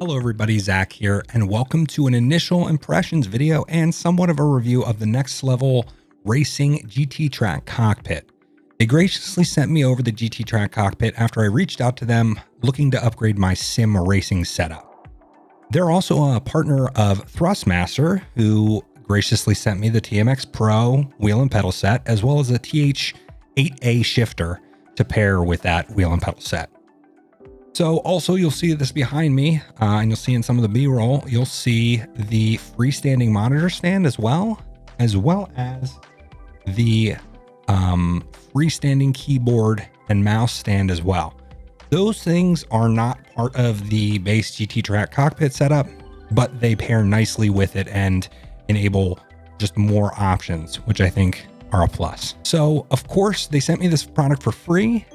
Hello everybody, Zach here, and welcome to an initial impressions video and somewhat of a review of the next level racing GTtrack Cockpit. They graciously sent me over the GTtrack Cockpit after I reached out to them looking to upgrade my sim racing setup. They're also a partner of Thrustmaster, who graciously sent me the TMX Pro wheel and pedal set, as well as a TH8A Shifter to pair with that wheel and pedal set. So also you'll see this behind me, and you'll see in some of the B-roll, you'll see the freestanding monitor stand as well as the freestanding keyboard and mouse stand as well. Those things are not part of the base GTtrack Cockpit setup, but they pair nicely with it and enable just more options, which I think are a plus. So of course they sent me this product for free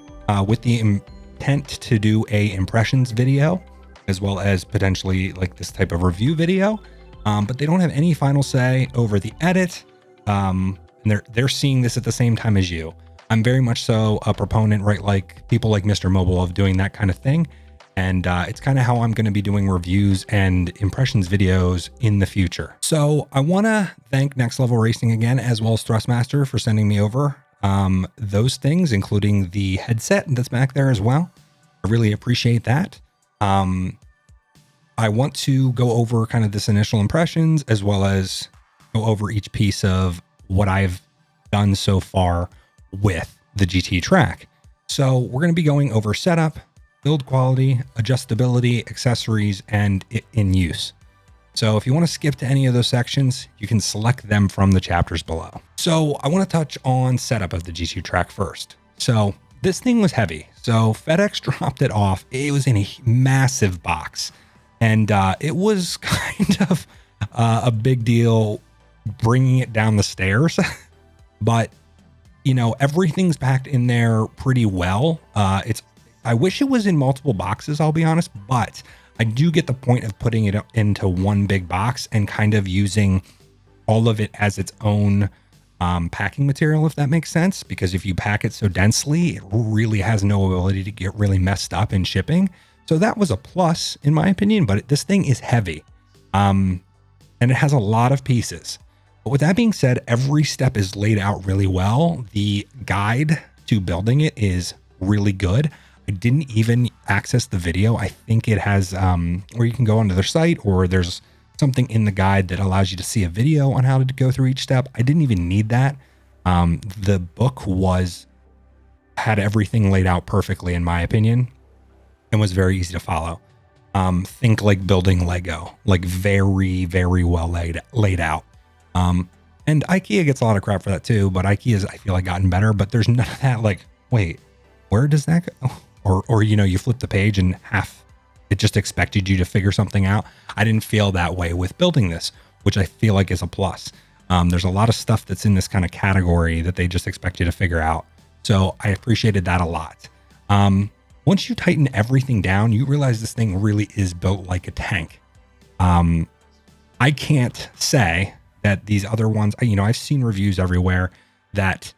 with the intent to do a impressions video, as well as potentially like this type of review video, but they don't have any final say over the edit, and they're seeing this at the same time as you. I'm very much so a proponent, right, like people like Mr. Mobile, of doing that kind of thing, and it's kind of how I'm going to be doing reviews and impressions videos in the future. So I want to thank Next Level Racing again, as well as Thrustmaster, for sending me over those things, including the headset that's back there as well. I really appreciate that. I want to go over kind of this initial impressions, as well as go over each piece of what I've done so far with the GTtrack. So we're going to be going over setup, build quality, adjustability, accessories, and in use. So if you want to skip to any of those sections, you can select them from the chapters below. So I want to touch on setup of the GTtrack first. So this thing was heavy. So FedEx dropped it off. It was in a massive box, and it was kind of a big deal bringing it down the stairs, but you know, everything's packed in there pretty well. I wish it was in multiple boxes, I'll be honest, but I do get the point of putting it into one big box and kind of using all of it as its own packing material, if that makes sense, because if you pack it so densely, it really has no ability to get really messed up in shipping. So that was a plus in my opinion, but this thing is heavy, and it has a lot of pieces. But with that being said, every step is laid out really well. The guide to building it is really good. I didn't even access the video. I think it has where you can go onto their site, or there's something in the guide that allows you to see a video on how to go through each step. I didn't even need that. The book had everything laid out perfectly, in my opinion, and was very easy to follow. Think like building Lego, like very, very well laid out. And IKEA gets a lot of crap for that too, but IKEA's, I feel like, gotten better, but there's none of that. Like, wait, where does that go? Or, you know, you flip the page and it just expected you to figure something out. I didn't feel that way with building this, which I feel like is a plus. There's a lot of stuff that's in this kind of category that they just expect you to figure out. So I appreciated that a lot. Once you tighten everything down, you realize this thing really is built like a tank. I can't say that these other ones, you know, I've seen reviews everywhere that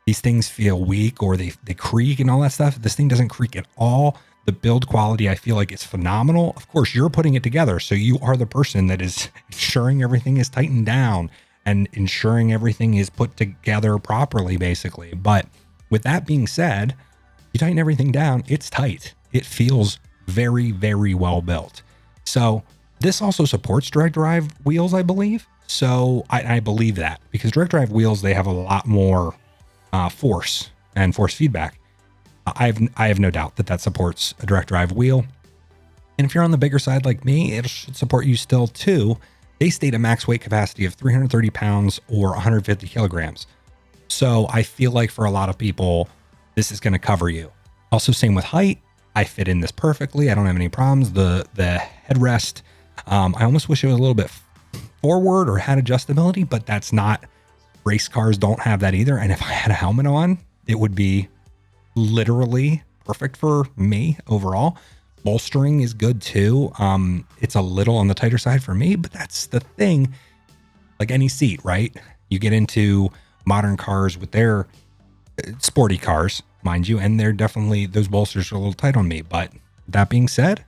these things feel weak or they creak and all that stuff. This thing doesn't creak at all. The build quality, I feel like, is phenomenal. Of course, you're putting it together, so you are the person that is ensuring everything is tightened down and ensuring everything is put together properly, basically. But with that being said, you tighten everything down, it's tight. It feels very, very well built. So this also supports direct drive wheels, I believe. So I believe that, because direct drive wheels, they have a lot more force and force feedback. I have no doubt that supports a direct drive wheel. And if you're on the bigger side like me, it should support you still too. They state a max weight capacity of 330 pounds or 150 kilograms. So I feel like for a lot of people, this is going to cover you. Also, same with height. I fit in this perfectly. I don't have any problems. The headrest, I almost wish it was a little bit forward or had adjustability, but that's not, race cars don't have that either. And if I had a helmet on, it would be literally perfect for me overall. Bolstering is good too. It's a little on the tighter side for me, but that's the thing. Like any seat, right? You get into modern cars with their sporty cars, mind you, and they're definitely, those bolsters are a little tight on me. But that being said,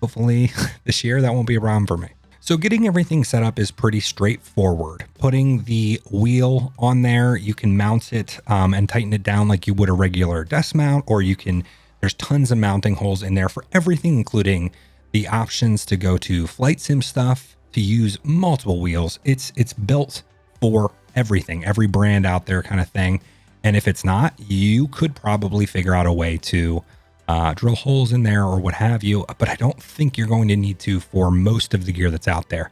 hopefully this year that won't be a problem for me. So getting everything set up is pretty straightforward. Putting the wheel on there, you can mount it and tighten it down like you would a regular desk mount, or you can, there's tons of mounting holes in there for everything, including the options to go to flight sim stuff, to use multiple wheels. It's built for everything, every brand out there kind of thing. And if it's not, you could probably figure out a way to drill holes in there or what have you, but I don't think you're going to need to for most of the gear that's out there.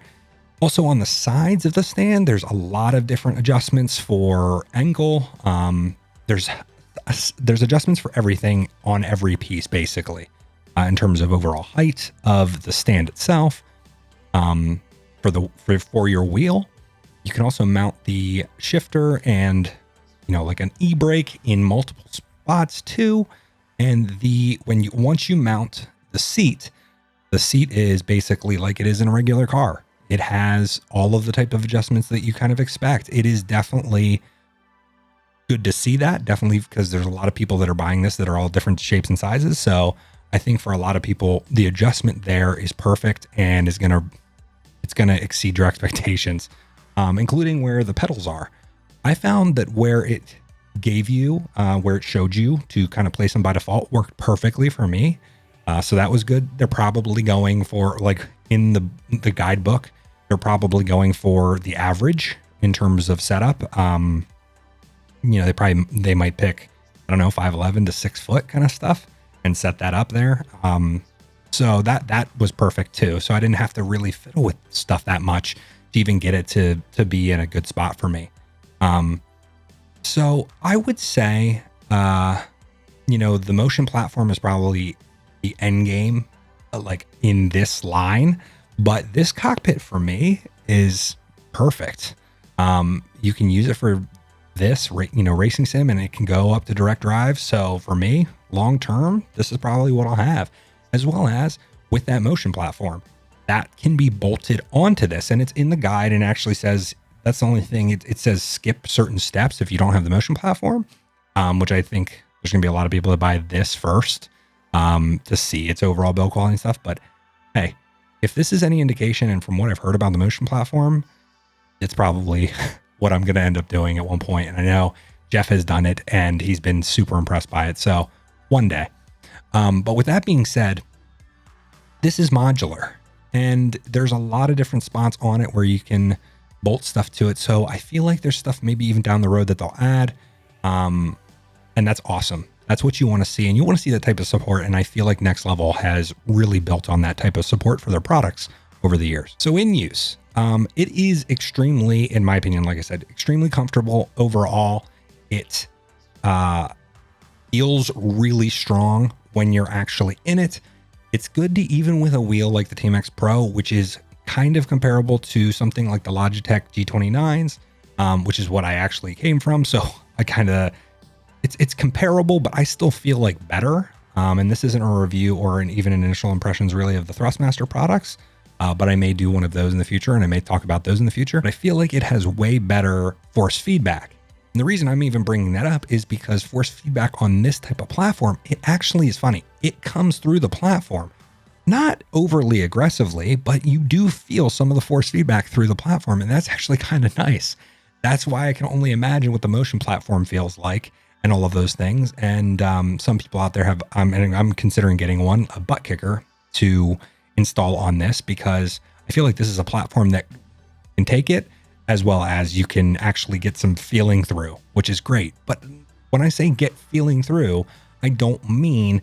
Also on the sides of the stand, there's a lot of different adjustments for angle. There's adjustments for everything on every piece, basically, in terms of overall height of the stand itself. For your wheel, you can also mount the shifter and, you know, like an e-brake in multiple spots too. And once you mount the seat is basically like it is in a regular car. It has all of the type of adjustments that you kind of expect. It is definitely good to see that, definitely, because there's a lot of people that are buying this that are all different shapes and sizes. So I think for a lot of people, the adjustment there is perfect and it's gonna exceed your expectations, including where the pedals are. I found that where it gave you, where it showed you to kind of place them by default, worked perfectly for me. So that was good. They're probably going for, like in the guidebook, they're probably going for the average in terms of setup. You know, they might pick, I don't know, 5'11" to 6 foot kind of stuff and set that up there. So that was perfect too. So I didn't have to really fiddle with stuff that much to even get it to be in a good spot for me. So I would say, you know, the motion platform is probably the end game, like in this line, but this cockpit for me is perfect. You can use it for this, you know, racing sim, and it can go up to direct drive. So for me, long term, this is probably what I'll have, as well as with that motion platform that can be bolted onto this. And it's in the guide and actually says, that's the only thing. It says skip certain steps if you don't have the motion platform, which I think there's going to be a lot of people that buy this first to see its overall build quality and stuff. But hey, if this is any indication, and from what I've heard about the motion platform, it's probably what I'm going to end up doing at one point. And I know Jeff has done it and he's been super impressed by it. So one day. But with that being said, this is modular and there's a lot of different spots on it where you can bolt stuff to it. So I feel like there's stuff maybe even down the road that they'll add. And that's awesome. That's what you want to see. And you want to see that type of support. And I feel like Next Level has really built on that type of support for their products over the years. So in use, it is extremely, in my opinion, like I said, extremely comfortable overall. It feels really strong when you're actually in it. It's good to, even with a wheel like the TMX Pro, which is kind of comparable to something like the Logitech G29s, which is what I actually came from. So I kind of, it's comparable, but I still feel like better. And this isn't a review or even an initial impressions really of the Thrustmaster products, but I may do one of those in the future and I may talk about those in the future. But I feel like it has way better force feedback. And the reason I'm even bringing that up is because force feedback on this type of platform, it actually is funny. It comes through the platform. Not overly aggressively, but you do feel some of the force feedback through the platform. And that's actually kind of nice. That's why I can only imagine what the motion platform feels like and all of those things. And some people out there have, and I'm considering getting one, a butt kicker to install on this, because I feel like this is a platform that can take it, as well as you can actually get some feeling through, which is great. But when I say get feeling through, I don't mean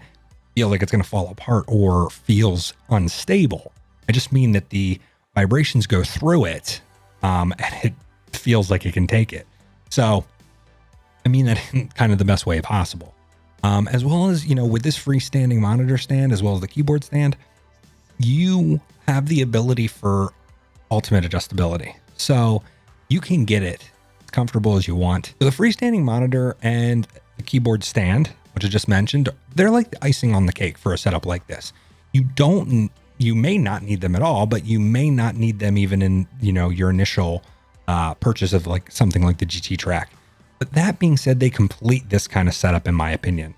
feel like it's going to fall apart or feels unstable. I just mean that the vibrations go through it and it feels like it can take it. So I mean that in kind of the best way possible. As well as, you know, with this freestanding monitor stand, as well as the keyboard stand, you have the ability for ultimate adjustability. So you can get it as comfortable as you want. So the freestanding monitor and the keyboard stand, which I just mentioned, they're like the icing on the cake for a setup like this. You may not need them at all, but you may not need them even in, you know, your initial purchase of like something like the GTtrack. But that being said, they complete this kind of setup, in my opinion.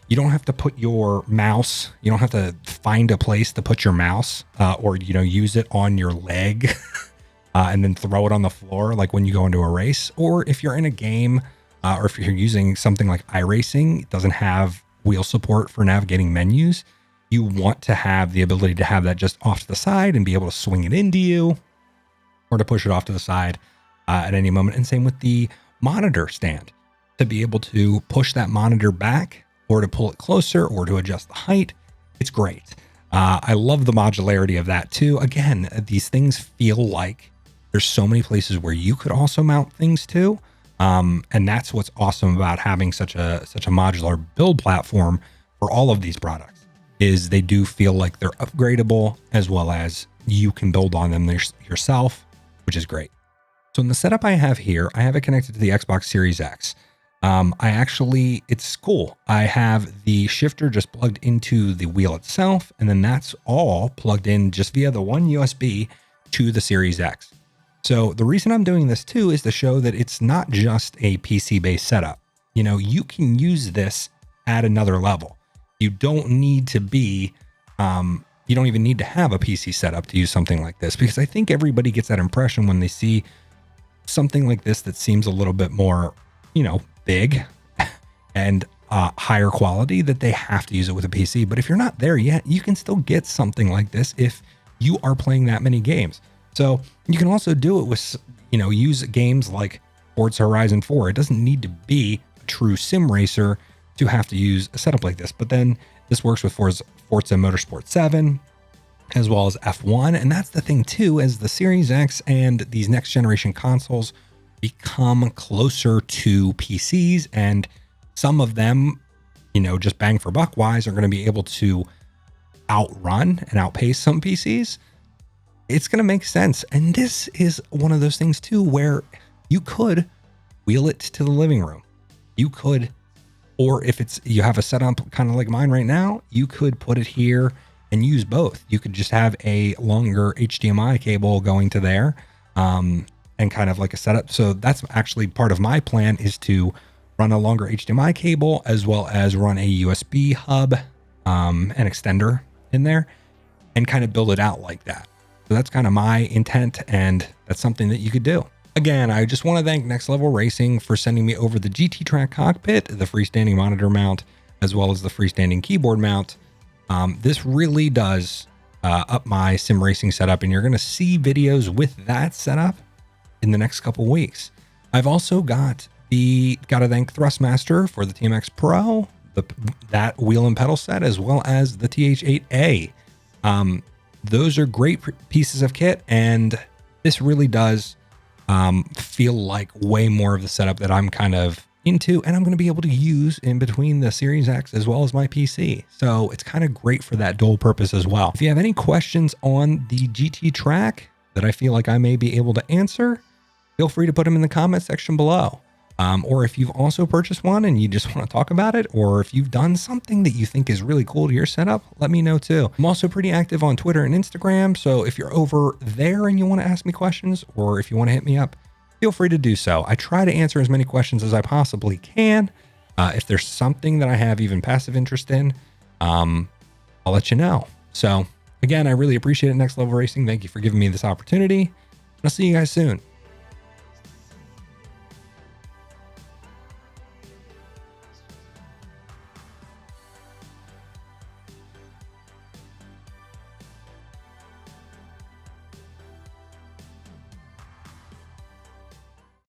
You don't have to put your mouse, you don't have to find a place to put your mouse or, you know, use it on your leg and then throw it on the floor like when you go into a race. Or if you're in a game or if you're using something like iRacing, it doesn't have wheel support for navigating menus. You want to have the ability to have that just off to the side and be able to swing it into you or to push it off to the side at any moment. And same with the monitor stand, to be able to push that monitor back or to pull it closer or to adjust the height. It's great. I love the modularity of that too. Again, these things feel like there's so many places where you could also mount things too. And that's what's awesome about having such a modular build platform for all of these products, is they do feel like they're upgradable, as well as you can build on them yourself, which is great. So in the setup I have here, I have it connected to the Xbox Series X. It's cool. I have the shifter just plugged into the wheel itself, and then that's all plugged in just via the one USB to the Series X. So the reason I'm doing this too is to show that it's not just a PC-based setup. You know, you can use this at another level. You don't need to be, you don't even need to have a PC setup to use something like this, because I think everybody gets that impression when they see something like this that seems a little bit more, you know, big and higher quality, that they have to use it with a PC. But if you're not there yet, you can still get something like this if you are playing that many games. So you can also do it with, you know, use games like Forza Horizon 4. It doesn't need to be a true sim racer to have to use a setup like this. But then this works with Forza Motorsport 7, as well as F1. And that's the thing too, as the Series X and these next generation consoles become closer to PCs, and some of them, you know, just bang for buck wise, are going to be able to outrun and outpace some PCs. It's going to make sense. And this is one of those things too, where you could wheel it to the living room. You could, or if you have a setup kind of like mine right now, you could put it here and use both. You could just have a longer HDMI cable going to there, and kind of like a setup. So that's actually part of my plan, is to run a longer HDMI cable as well as run a USB hub, and extender in there, and kind of build it out like that. So that's kind of my intent, and that's something that you could do. Again, I just want to thank Next Level Racing for sending me over the GTtrack Cockpit, the freestanding monitor mount, as well as the freestanding keyboard mount. This really does up my sim racing setup, and you're going to see videos with that setup in the next couple weeks. I've also got to thank Thrustmaster for the TMX Pro, that wheel and pedal set, as well as the TH8A. Those are great pieces of kit, and this really does feel like way more of the setup that I'm kind of into, and I'm going to be able to use in between the Series X as well as my PC. So it's kind of great for that dual purpose as well. If you have any questions on the GTtrack that I feel like I may be able to answer, feel free to put them in the comment section below. Or if you've also purchased one and you just want to talk about it, or if you've done something that you think is really cool to your setup, let me know too. I'm also pretty active on Twitter and Instagram, so if you're over there and you want to ask me questions, or if you want to hit me up, feel free to do so. I try to answer as many questions as I possibly can. If there's something that I have even passive interest in, I'll let you know. So again, I really appreciate it, Next Level Racing. Thank you for giving me this opportunity. I'll see you guys soon.